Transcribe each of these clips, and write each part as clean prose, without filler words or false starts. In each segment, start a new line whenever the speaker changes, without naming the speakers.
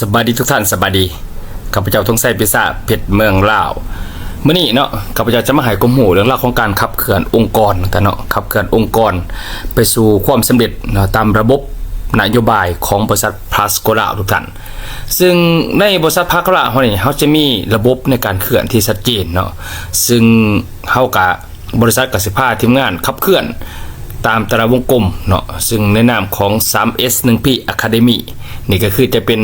สบายดีทุกท่านสบายดีข้าพเจ้าทงไส้พิซซ่าเพชรเมืองลาวเมื่อนี้เนาะข้าพเจ้าจะมาให้ความรู้เรื่องราวของการขับเคลื่อนองค์กรแต่เนาะขับเคลื่อนองค์กรไปสู่ความสำเร็จเนาะตามระบบนโยบายของบริษัทพลัสโกลาทุกท่านซึ่งในบริษัทพลัสโกลาเขาจะมีระบบในการเคลื่อนที่ชัดเจนเนาะซึ่งเขากับบริษัทกสิภาทีมงานขับเคลื่อนตามตารางวงกลมเนาะซึ่งในนามของ 3S1P Academy นี่ก็คือจะเป็น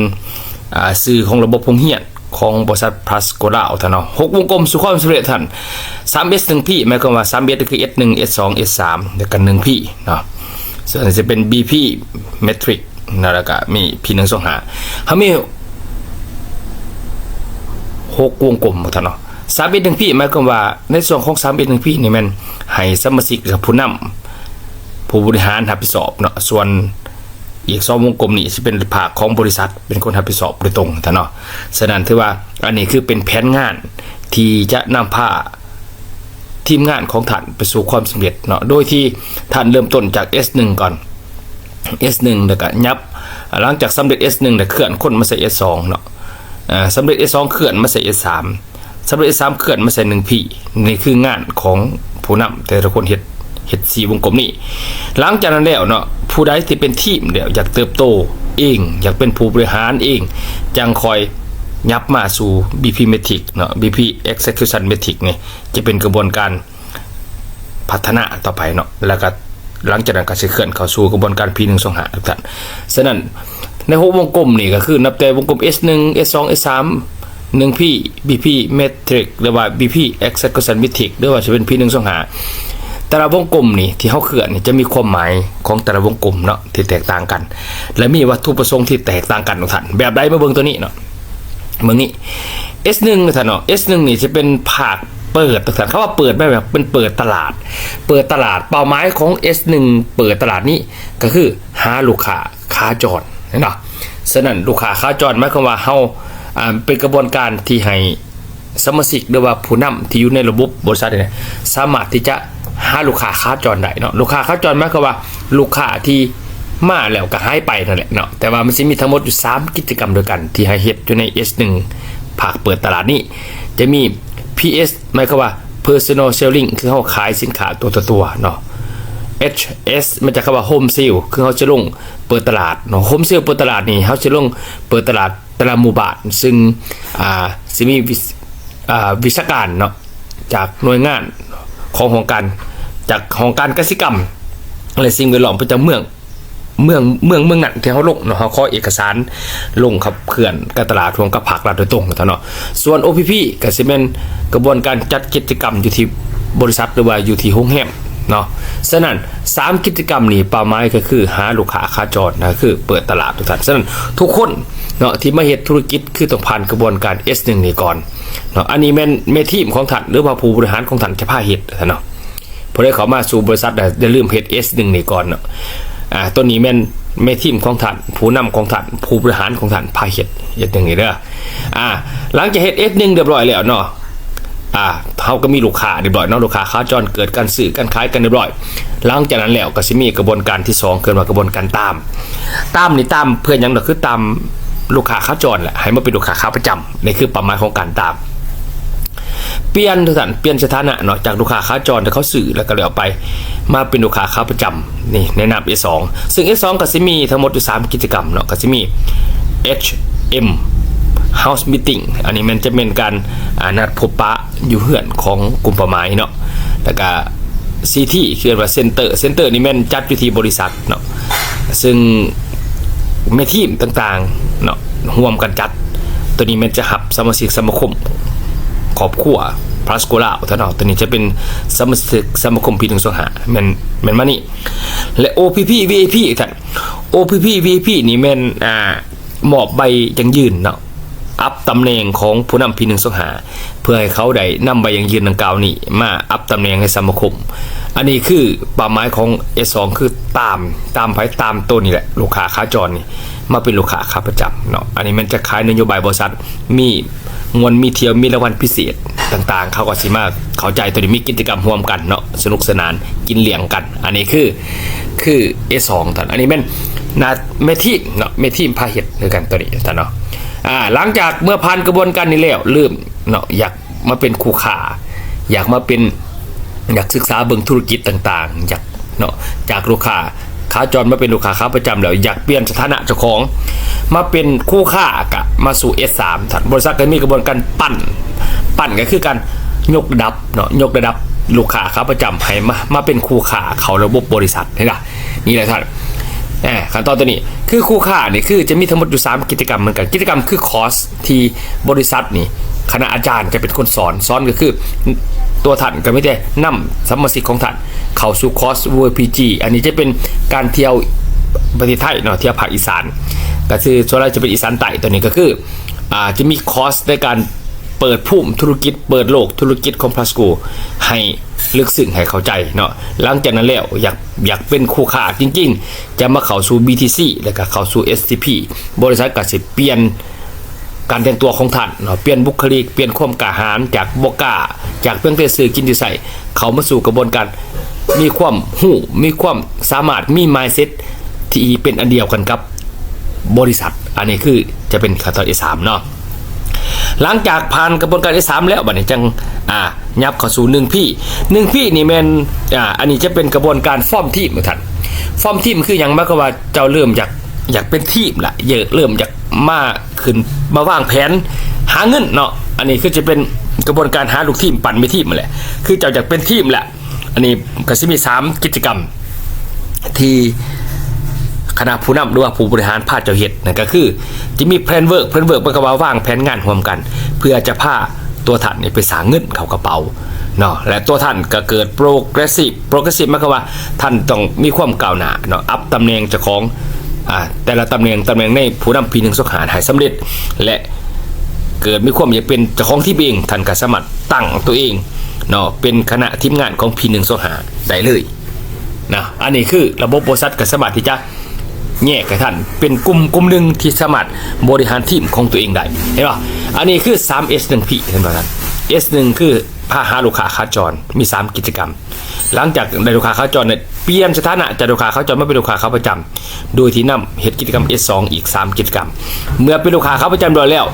สื่อของระบบพงเฮียนของบริษัทพลัสโกลาท่านเนาะ6วงกลมสู่ความสำเร็จท่าน 3S1P หมายความว่า 3S ก็คือ S1 S2 S3 แล้วก็ 1P เนาะส่วนจะเป็น BP Metric นะแล้วก็มี P125เขามี6วงกลมท่านเนาะ 3S1P หมายความว่าในส่วนของ 3S1P นี่มันให้สมาชิกกับผู้นำผู้บริหารรับผิดชอบเนาะส่วนอีก2วงกลมนี้จะเป็นภาคของบริษัทเป็นคนรับผิดชอบโดยตรงท่านเนาะฉะนั้นถือว่าอันนี้คือเป็นแผนงานที่จะนำพาทีมงานของท่านไปสู่ความสำเร็จเนาะโดยที่ท่านเริ่มต้นจาก S1 ก่อน S1 แล้วก็ยับหลังจากสำเร็จ S1 แล้วเคลื่อนคนมาใส่ S2 เนาะสำเร็จ S2 เคลื่อนมาใส่ S3 สำเร็จ S3 เคลื่อนมาใส่ 1P นี่คืองานของผู้นำแต่ละคนเฮ็ด4วงกลมนี้หลังจากนั้นแล้วเนาะผู้ใดที่เป็นทีมเดี๋ยวอยากเติบโตเองอยากเป็นผู้บริหารเองจังคอยยับมาสู่ BP Metric เนาะ BP Execution Metric นี่จะเป็นกระบวนการพัฒนาต่อไปเนาะแล้วก็หลังจากนั้นก็จะเคลื่อนเข้าสู่กระบวนการ P125 ทุกท่านฉะนั้นใน6วงกลมนี่ก็คือนับแต่วงกลม S1 S2 S3 1P BP Metric หรือว่า BP Execution Metric หรือว่าจะเป็น P125แต่ละวงกลมนี่ที่เขาเคลื่อนนี่จะมีความหมายของแต่ละวงกลมเนาะที่แตกต่างกันและมีวัตถุประสงค์ที่แตกต่างกันทุกท่านแบบใดมาเบิ่งตัวนี้เนาะเบิ่งนี้ S1 ท่านเนาะ S1 นี่จะเป็นภาคเปิดทุกท่านคำว่าเปิดแบบเป็นเปิดตลาดเป้าหมายของ S1 เปิดตลาดนี้ก็คือหาลูกค้าขาจรเนาะฉะนั้นลูกค้าขาจรหมายความว่าเฮาเป็นกระบวนการที่ให้สมาชิกหรือว่าผู้นำที่อยู่ในระบบบริษัทเนี่ยสามารถที่จะหาลูกค้าขาจรได้เนาะลูกค้าขาจรหมายความว่าลูกค้าที่มาแล้วก็หายไปนั่นแหละเนาะแต่ว่ามันจะมีทั้งหมดอยู่3กิจกรรมด้วยกันที่ให้เฮ็ดอยู่ใน S1 ภาคเปิดตลาดนี้จะมี PS หมายความว่า Personal Selling คือเฮาขายสินค้าตัวต่อตัวเนาะ HS มันจะคำว่า Home Sale คือเฮาจะลงเปิดตลาดเนาะ Home Sale เปิดตลาดนี่เฮาจะลงเปิดตลาดแต่ละหมู่บ้านซึ่งสิมีวิชาการเนาะจากหน่วยงานของการจากของการกสิกรรมอะไรสิ่งแวดล้อมประจำเมืองนั้นที่เขาลงเนาะเขาขอเอกสารลงครับเคลื่อนการตลาดรวมกับภาครัฐโดยตรงเนาะส่วน OPP ก็สิเป็นกระบวนการจัดกิจกรรมอยู่ที่บริษัทหรือว่าอยู่ที่โรงแรมเนาะฉะนั้น3กิจกรรมนี้เป้าหมายก็คือหาลูกค้าขาจรนะคือเปิดตลาดทุกท่านฉะนั้นทุกคนเนาะที่มาเฮ็ดธุรกิจคือต้องผ่านกระบวนการ S1 นี่ก่อนเนาะอันนี้แม่ทีมของท่านหรือว่าผู้บริหารของท่านจะพาเฮ็ดเนาะพอได้เข้ามาสู่บริษัทอย่าลืมเฮ็ด S1 นี่ก่อนเนาะตัวนี้แม่ทีมของท่านผู้นำของท่านผู้บริหารของท่านพาเฮ็ดอย่างนี้เด้อหลังจากเฮ็ด S1 เรียบร้อยแล้วเนาะเขาก็มีลูกค้าเรียบร้อยเนาะลูกค้าขาจรเกิดการซื้อการขายกันเรียบร้อยหลังจากนั้นแล้วก็สิมีกระบวนการที่2เกิดว่ากระบวนการตามนี่ตามเพื่อนยังก็คือตามลูกค้าขาจรแหละให้มาเป็นลูกค้าขาประจำนี่คือประมาณของการตามเปลี่ยนทุกท่านเปลี่ยนสถานะเนาะจากลูกค้าขาจรที่เขาซื้อแล้วก็เลยเอาไปมาเป็นลูกค้าขาประจำนี่ในนาม S2 ซึ่ง S2 ก็สิมีทั้งหมดอยู่3กิจกรรมเนาะก็สิมี HM House Meeting อันนี้มันจะเป็นการนัดพบปะอยู่เฮือนของกลุ่มเป้าหมายเนาะแล้วก็ CT คือว่าเซ็นเตอร์นี่มันจัดอยู่ที่บริษัทเนาะซึ่งแม่ทีมต่างๆเนาะร่วมกันจัดตัวนี้มันจะหับสมาชิกสมาคมครอบครัวพลัสโกลาท่านเนาะตัวนี้จะเป็นสมาชิกสมาคมP125มันมานี่และ OPP VIP ท่าน OPP VIP นี่มันมอบใบยังยืนเนาะอัพตำแหน่งของผู้นำP125เพื่อให้เขาได้นำใบยังยืนดังกล่าวนี้มาอัพตำแหน่งให้สมาคมอันนี้คือเป้าหมายของ S2 คือตามตัวนี่แหละลูกค้าขาจรนี่มาเป็นลูกค้าขาประจำเนาะอันนี้มันจะขายนโยบายบริษัทมีงวนมีเที่ยวมีรางวัลพิเศษต่างๆเขาก็สิมาเข้าใจตัวนี้มีกิจกรรมร่วมกันเนาะสนุกสนานกินเลี้ยงกันอันนี้คือ S2 ท่านอันนี้เป็นเมทีมเนาะเมทีมพาเฮ็ดด้วยกันตัวนี้ท่านเนาะ หลังจากเมื่อผ่านกระบวนการนี้แล้วเริ่มเนาะอยากมาเป็นคู่ค้าอยากศึกษาเบิ่งธุรกิจต่างๆอยากเนาะจากลูกค้าขาจรมาเป็นลูกค้าขาประจำแล้วอยากเปลี่ยนสถานะเจ้าของมาเป็นคู่ค้ากะมาสู่ S3 บริษัทก็มีกระบวนการปั้นก็คือการยกระดับเนาะยกระดับลูกค้าขาประจำให้มาเป็นคู่ค้าเขาระบบบริษัทนี่แหละท่านขั้นตอนตัวนี้คือคู่ค้านี่คือจะมีทั้งหมดอยู่3กิจกรรมเหมือนกันกิจกรรมคือคอร์สที่บริษัทนี่คณะอาจารย์จะเป็นคนสอนก็คือตัวท่านก็ไม่ได้นำสมาชิกของท่านเข้าสู่คอร์ส VPG อันนี้จะเป็นการเที่ยวประเทศไทยเนาะเที่ยวภาคอีสานก็คือส่วนใหญ่จะเป็นอีสานใต้ตัวนี้ก็คือจะมีคอร์สในการเปิดภูมิธุรกิจเปิดโลกธุรกิจของพลาสโกให้ลึกซึ้งให้เข้าใจเนาะหลังจากนั้นแล้วอยากเป็นคู่ค้าจริงๆจะมาเข้าสู่ BTC แล้วก็เข้าสู่ SCP บริษัทก็สิเปลี่ยนการแต่งตัวของท่านเนาะเปลี่ยนบุคลิกเปลี่ยนความกล้าหาญจากบ่กล้าจากเพียงแต่ซื้อกินที่ใส่เขามาสู่กระบวนการมีความหู้มีความสามารถมี mindset ที่เป็นอันเดียวกันกับบริษัทอันนี้คือจะเป็นขั้นตอนที่3เนาะหลังจากผ่านกระบวนการที่3แล้วบัดนี้จังยับเข้าสู่1พี่นี่แม่นอันนี้จะเป็นกระบวนการฟอร์มทีมท่านฟอร์มทีมคือหยังหมายความว่าเจ้าเริ่มอยากเป็นทีมละเริ่มอยากมาขึ้นมาวางแผนหาเงินเนาะอันนี้คือจะเป็นกระบวนการหาลูกทีมปั่นไปทีมมาแหละคือเจ้าอยากเป็นทีมแหละอันนี้ก็จะมี3กิจกรรมที่คณะผู้นำหรือว่าผู้บริหารพาเจ้าเฮ็ดนั่นก็คือจะมีแพลนเวิร์กมันก็ว่าวางแผนงานร่วมกันเพื่อจะพาตัวท่านนี่ไปสร้างเงินเข้ากระเป๋าเนาะและตัวท่านก็เกิดโปรเกรสซีฟหมายความว่าท่านต้องมีความก้าวหน้าเนาะอัพตำแหน่งเจ้าของแต่ละตำแหน่งในผู้นำปี1สหารให้สำเร็จและเกิดมีความอยากเป็นเจ้าของที่เองท่านก็สามารถตั้งตัวเองเนาะเป็นคณะทีมงานของปี1สหารได้เลยนะอันนี้คือระบบบริษัทก็สามารถที่จะแยกให้ท่านเป็นกลุ่มหนึ่งที่สามารถบริหารทีมของตัวเองได้เห็นป่ะอันนี้คือ 3S1P เห็นป่ะท่าน S1 คือพาหาลูกค้าขาจรมี3กิจกรรมหลังจากได้ลูกค้าขาจรเนี่ยเปลี่ยนสถานะจากลูกค้าขาจรมาเป็นลูกค้าขาประจำโดยที่นำเหตุกิจกรรม S2 อีก3กิจกรรมเมื่อเป็นลูกค้าขาประจำโดยแล้ว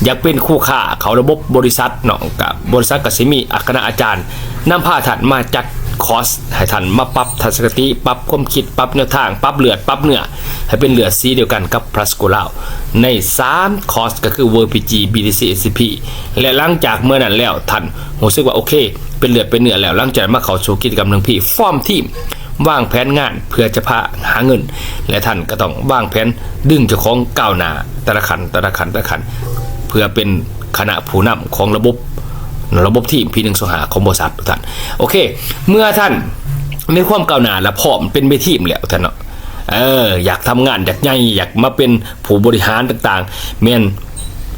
อยากเป็นคู่ค้าเขาระบบบริษัทเนาะกับบริษัทก็สิมีคณะอาจารย์นำพาท่านมาจัดคอร์สให้ท่านมาปรับทัศนคติปรับความคิดปรับแนวทางปรับเลือดปรับเนื้อให้เป็นเลือดสีเดียวกันกับพลัสโกลาวใน3คอร์สก็คือ VPG BTC SCP และหลังจากเมื่อนั้นแล้วท่านรู้สึกว่าโอเคเป็นเลือดเป็นเนื้อแล้วหลังจากมาเข้าสู่กิจกรรม1พี่ฟอร์มทีมวางแผนงานเพื่อจะพาหาเงินและท่านก็ต้องวางแผนดึงเจ้าของก้าวหน้าแต่ละขันเพื่อเป็นคณะผู้นำของระบบทีมP1สหของบริษัทท่านโอเคเมื่อท่านมีความก้าวหน้าและพร้อมเป็นไปทีมแล้วท่านเนาะอยากทำงานอยากใหญ่อยากมาเป็นผู้บริหารต่างๆแม่น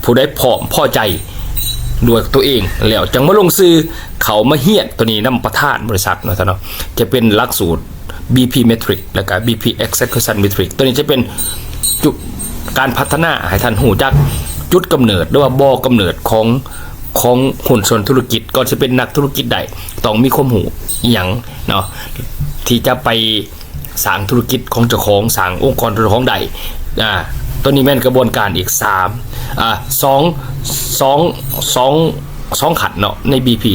ผู้ได้พร้อมพอใจด้วยตัวเองแล้วจังมาลงซื้อเขามาเฮียนตัวนี้นำประธานบริษัทเนาะท่านเนาะจะเป็นหลักสูตร BP Metric แล้วก็ BP Execution Metric ตัวนี้จะเป็นจุดการพัฒนาให้ท่านหูจักจุดกำเนิดหรือว่าบ่อกำเนิดของหุ้นส่วนธุรกิจก่อนจะเป็นนักธุรกิจใดต้องมีความรู้อย่างเนาะที่จะไปสร้างธุรกิจของเจ้าของสร้างองค์กรตัวของใดตัวนี้แม่นกระบวนการอีก2ขันเนาะใน BP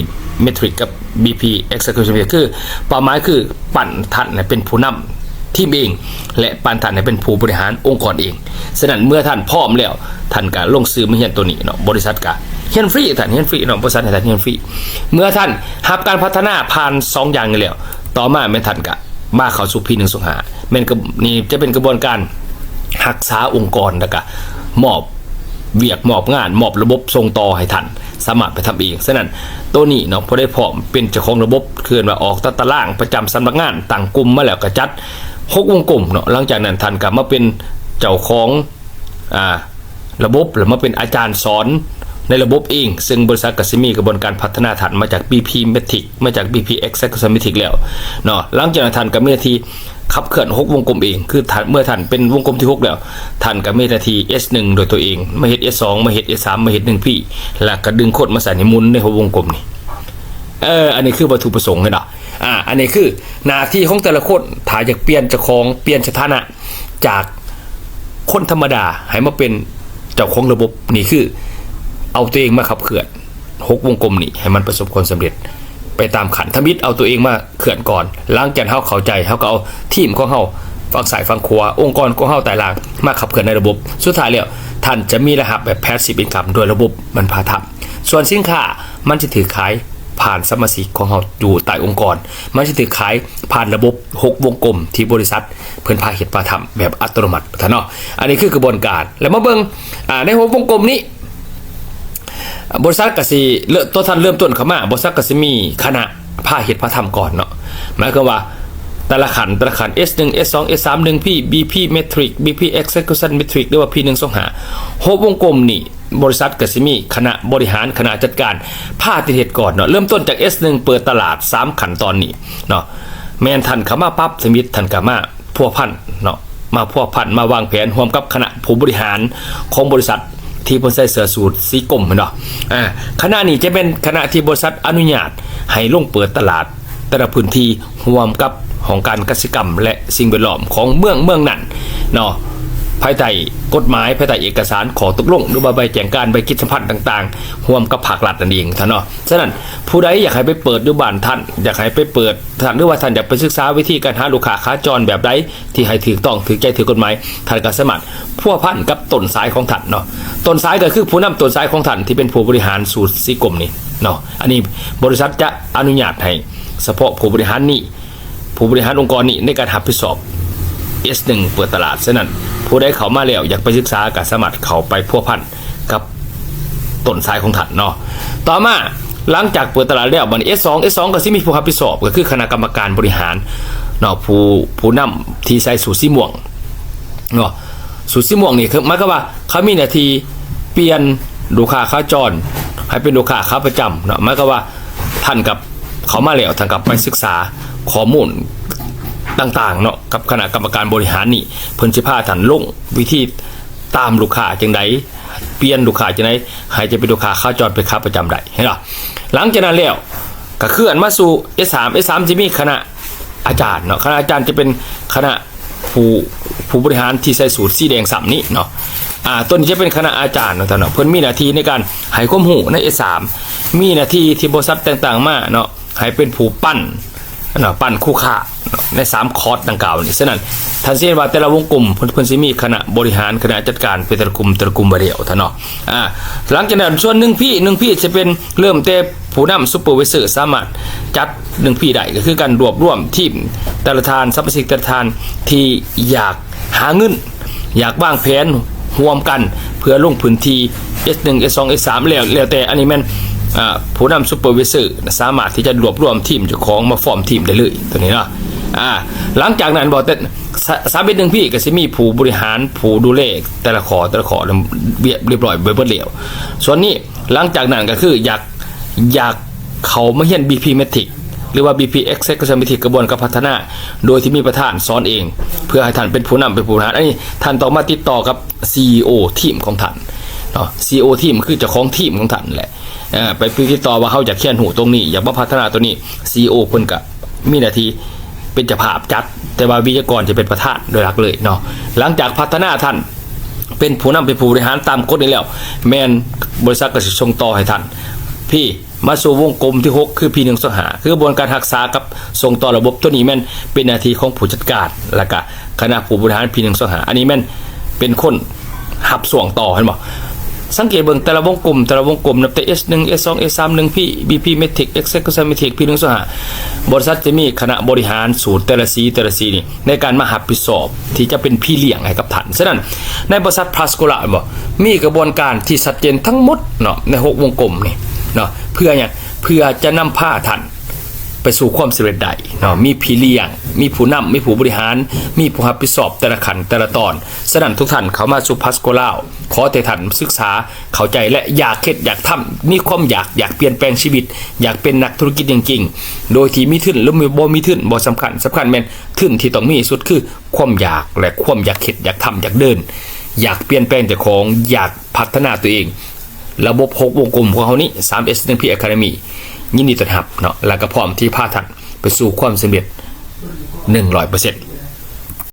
Metric กับ BP Execution Metric คือเป้าหมายคือปั่นท่านเป็นผู้นำทีมเองและปั่นท่านเป็นผู้บริหารองค์กรเองฉะนั้นเมื่อท่านพร้อมแล้วท่านก็ลงซื้อมาเฮียนตัวนี้เนาะบริษัทก็เฮียนฟรีท่านเฮียนฟรีเนาะบริษัทให้ท่านเฮียนฟรีเมื่อท่านรับการพัฒนาผ่าน2อย่างนี้แล้วต่อมาแม่นท่านก็มาเข้าสู่P1สหแม่นนี่จะเป็นกระบวนการรักษาองค์กรแล้วก็มอบเวียกมอบงานมอบระบบส่งต่อให้ท่านสามารถไปทำเองฉะนั้นตัวนี้เนาะพอได้พร้อมเป็นเจ้าของระบบเคลื่อนว่าออกตารางประจำสำนักงานต่างกลุ่มมาแล้วก็จัด6วงกลมเนาะหลังจากนั้นท่านก็มาเป็นเจ้าของระบบหรือมาเป็นอาจารย์สอนในระบบเองซึ่งบริษัทก็สิมีกระบวนการพัฒนาฐานมาจาก BP Metric มาจาก BP Execution Metric แล้วเนาะหลังจากนั้นท่านก็มีหน้าที่ขับเคลื่อน6วงกลมเองคือเมื่อท่านเป็นวงกลมที่6แล้วท่านก็มีหน้าที่ S1 โดยตัวเองมาเฮ็ด S2 มาเฮ็ด S3 มาเฮ็ด1พี่แล้วก็ดึงโคดมาใส่ในหมุนในวงกลมนี่อันนี้คือวัตถุประสงค์ให้ดอกอันนี้คือหน้าที่ของแต่ละคนถ้าอยากเปลี่ยนเจ้าของเปลี่ยนสถานะจากคนธรรมดาให้มาเป็น เจ้าของระบบนี่คือเอาตัวเองมาขับเคลื่อน6วงกลมนี่ให้มันประสบความสำเร็จไปตามขันธมิตรเอาตัวเองมาเคลื่อนก่อนหลังจากเฮาเข้าใจเฮาก็เอาทีมของเฮาฝั่งซ้ายฝั่งขวาองค์กรของเฮาแต่ละมาขับเคลื่อนในระบบสุดท้ายแล้วท่านจะมีรหัสแบบแพสซีฟอินคัมโดยระบบมันพาทำส่วนสินค้ามันจะถือขายผ่านสมาชิกของเราอยู่ใต้องค์กรมันจะถือขายผ่านระบบ6วงกลมที่บริษัทเพิ่นพาเฮ็ดพาทำแบบอัตโนมัติท่านเนาะอันนี้คือกระบวนการแล้วมาเบิ่งใน6วงกลมนี้บริษัทก็สิตัวท่านเริ่มต้นเข้ามาบริษัทก็สิมีคณะพาเฮ็ดพาทำก่อนเนาะหมายความว่าแต่ละขันS1 S2 S3 1P BP Metric BP Execution Metric หรือว่า P125 6วงกลมนี่บริษัทก็สิมีคณะบริหารคณะจัดการพาติเหตุก่อนเนาะเริ่มต้นจาก S1 เปิดตลาด3ขั้นตอนนี้เนาะแม่นทันเข้ามาปั๊บสมิธทันเข้ามาพัวพันเนาะมาพัวพันมาวางแผนร่วมกับคณะผู้บริหารของบริษัทที่เพิ่นใส่เสื้อสูทสีกรมเนาะคณะนี้จะเป็นคณะที่บริษัทอนุญาตให้ลงเปิดตลาดแต่ละพื้นที่ร่วมกับของการเกษตรกรรมและสิ่งแวดล้อมของเมืองนั้นเนาะภายใต้กฎหมายภายใต้เอกสารขอตกลงหรือว่าใบแจ้งการใบคิดสัมพันธ์ต่างๆร่วมกับภาครัฐนั่นเองท่านเนาะฉะนั้นผู้ใดอยากให้ไปเปิดอยู่บ้านท่านอยากให้ไปเปิดท่านหรือว่าท่านอยากไปศึกษาวิธีการหาลูกค้าขาจรแบบใดที่ให้ถูกต้องถูกใจถูกกฎหมายท่านก็สามารถพัวพันกับต้นสายของท่านเนาะต้นสายก็คือผู้นำต้นสายของท่านที่เป็นผู้บริหารสูตรสีกรมนี่เนาะอันนี้บริษัทจะอนุญาตให้เฉพาะผู้บริหารนี่ผู้บริหารองค์กรนี้ในการรับผิดชอบ S1 เปิดตลาดฉะนั้นผู้ใดเข้ามาแล้วอยากไปศึกษาก็สามารถเข้าไปพัวพันกับต้นสายของท่านเนาะต่อมาหลังจากเปิดตลาดแล้วบัดนี้ S2 ก็สิมีผู้รับผิดชอบก็คือคณะกรรมการบริหารเนาะผู้นำที่ใส่สูทสีม่วงเนาะสูทสีม่วงนี่คือหมายความว่าเขามีหน้าที่เปลี่ยนลูกค้าขาจรให้เป็นลูกค้าขาประจำเนาะหมายความว่าท่านกับเขามาแล้วท่านกับไปศึกษาข้อมูลต่างๆเนาะกับคณะกรรมการบริหารนี่เพิ่นสิพาท่านลงวิธีตามลูกค้าจังได๋เปลี่ยนลูกค้าจังได๋ให้จะเป็นลูกค้าขาจรเป็นขาประจำได้เห็นบ่หลังจากนั้นแล้วก็เคลื่อนมาสู่ S3 จะมีคณะอาจารย์เนาะคณะอาจารย์จะเป็นคณะผู้บริหารที่ใส่สูทสีแดงสำนี้เนาะต้นนี้จะเป็นคณะอาจารย์เนาะท่านเนาะเพิ่นมีหน้าที่ในการให้ความรู้ใน S3 มีหน้าที่ที่บริษัทต่างๆมาเนาะให้เป็นผู้ปั้นคู่ค้าใน3คอร์สดังกล่าวนี่ฉะนั้นท่านสิเห็นว่าแต่ละวงกลมเพิ่นสิมีคณะบริหารคณะจัดการเป็นแต่ละกลุ่มบ่เดียวท่านเนาะหลังจากนั้นส่วน1พี่จะเป็นเริ่มแต่ผู้นำซุปเปอร์ไวเซอร์สามารถจัด1พี่ได้ก็คือการรวบรวมทีมแต่ละทานสมาชิกแต่ละทานที่อยากหาเงินอยากวางแผนร่วมกันเพื่อลงพื้นที่ S1 S2 S3 แล้วแต่อันนี้แม่นผู้นำซูเปอร์วิเซอร์สามารถที่จะรวบรวมทีมเจ้าของมาฟอร์มทีมได้เลยตัวนี้เนาะหลังจากนั้นบอกแต่3 พี่ก็สิมีผู้บริหารผู้ดูแลแต่ละขอเรียบร้อยเบิดแล้วส่วนนี้หลังจากนั้นก็คืออยากเขามาเรียน BP Metric หรือว่า BP Execution Metric กระบวนการพัฒนาโดยที่มีประธานสอนเองเพื่อให้ท่านเป็นผู้นำเป็นผู้บริหารอันนี้ท่านต้องมาติดต่อกับ CEO ทีมของท่านเนาะ CEO ทีมคือเจ้าของทีมของท่านแหละไปติดต่อว่าเขาจะเขียนหูตรงนี้อยากมาพัฒนาตัวนี้ CEO เพิ่นก็มีหน้าที่เป็นเจ้าภาพจัดแต่ว่าวิทยากรจะเป็นประธานโดยหลักเลยเนาะหลังจากพัฒนาท่านเป็นผู้นำเป็นผู้บริหารตามกฎนี้แล้วแม่นบริษัทก็สิส่งต่อให้ท่านพี่มาสู่วงกลมที่6คือP125คือกระบวนการรักษากับส่งต่อระบบตัวนี้แม่นเป็นหน้าที่ของผู้จัดการแล้วก็คณะผู้บริหารP125อันนี้แม่นเป็นคนหับส่วงต่อเห็นบ่สังเกตเบิ่งแต่ละวงกลมนับแต่ S1 S2 S3 1P BP Metric Execution Metric P125บริษัทจะมีคณะบริหารสูตรแต่ละสีนี่ในการมารับผิดชอบที่จะเป็นพี่เลี้ยงให้กับท่านฉะนั้นในบริษัท Plascola บ่มีกระบวนการที่ชัดเจนทั้งหมดเนาะใน6วงกลมนี่เนาะเพื่อจะนำพาท่านไปสู่ความสำเร็จได้เนาะมีพี่เลี้ยงมีผู้นำมีผู้บริหารมีผู้รับผิดชอบแต่ละขั้นแต่ละตอนฉะนั้นทุกท่านเข้ามาสู่พัสโกลาวขอแต่ท่านศึกษาเข้าใจและอยากอยากทำมีความอยากเปลี่ยนแปลงชีวิตอยากเป็นนักธุรกิจจริงๆโดยที่มีทุนหรือบ่มีทุนบ่สำคัญแม่นทุนที่ต้องมีสุดคือความอยากและความอยากอยากทำอยากเดินอยากเปลี่ยนแปลงเจ้าของอยากพัฒนาตัวเองระบบ6วงกลมของเฮานี้ 3S1P Academy ยินดีต้อนรับเนาะแล้วก็พร้อมที่พาท่านไปสู่ความสำเร็จ 100%